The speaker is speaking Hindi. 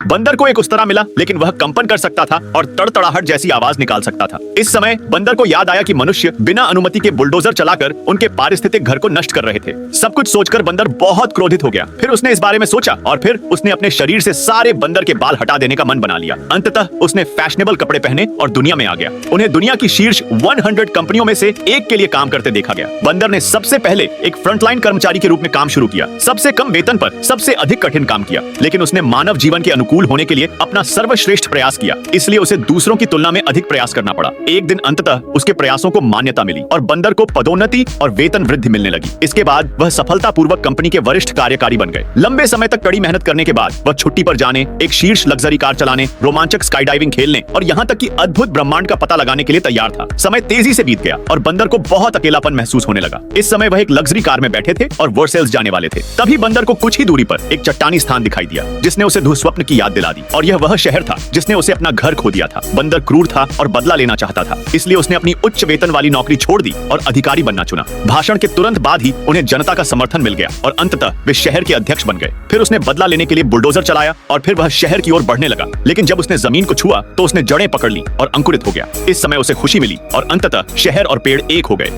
बंदर को एक उस्तरा मिला, लेकिन वह कंपन कर सकता था और तड़तड़ाहट जैसी आवाज निकाल सकता था। इस समय बंदर को याद आया कि मनुष्य बिना अनुमति के बुलडोजर चलाकर उनके पारिस्थितिक घर को नष्ट कर रहे थे। सब कुछ सोचकर बंदर बहुत क्रोधित हो गया। फिर उसने इस बारे में सोचा और फिर उसने अपने शरीर से सारे बंदर के बाल हटा देने का मन बना लिया। अंततः उसने फैशनेबल कपड़े पहने और दुनिया में आ गया। उन्हें दुनिया की शीर्ष 100 कंपनियों में से एक के लिए काम करते देखा गया। बंदर ने सबसे पहले एक फ्रंटलाइन कर्मचारी के रूप में काम शुरू किया। सबसे कम वेतन पर सबसे अधिक कठिन काम किया, लेकिन उसने मानव जीवन के अनुकूल होने के लिए अपना सर्वश्रेष्ठ प्रयास किया। इसलिए उसे दूसरों की तुलना में अधिक प्रयास करना पड़ा। एक दिन अंततः उसके प्रयासों को मान्यता मिली और बंदर को पदोन्नति और वेतन वृद्धि मिलने लगी। इसके बाद वह सफलतापूर्वक कंपनी के वरिष्ठ कार्यकारी बन गए। लंबे समय तक कड़ी मेहनत करने के बाद वह छुट्टी पर जाने, एक शीर्ष लग्जरी कार चलाने, रोमांचक स्काई डाइविंग खेलने और यहाँ तक कि अद्भुत ब्रह्मांड का पता लगाने के लिए तैयार था। समय तेजी से बीत गया और बंदर को बहुत अकेलापन महसूस होने लगा। इस समय वह एक लग्जरी कार में बैठे थे और वर्सेल्स जाने वाले थे। तभी बंदर को कुछ ही दूरी पर एक चट्टानी स्थान दिखाई दिया, जिसने उसे दुःस्वप्न की याद दिला दी। और यह वह शहर था जिसने उसे अपना घर खो दिया था। बंदर क्रूर था और बदला लेना चाहता था, इसलिए उसने अपनी उच्च वेतन वाली नौकरी छोड़ दी और अधिकारी बनना चुना। भाषण के तुरंत बाद ही उन्हें जनता का समर्थन मिल गया और अंततः वे शहर के अध्यक्ष बन गए। फिर उसने बदला लेने के लिए बुलडोजर चलाया और फिर वह शहर की ओर बढ़ने लगा। लेकिन जब उसने जमीन को छुआ तो उसने जड़ें पकड़ ली और अंकुरित हो गया। इस समय उसे खुशी मिली और अंततः शहर और पेड़ एक हो गए।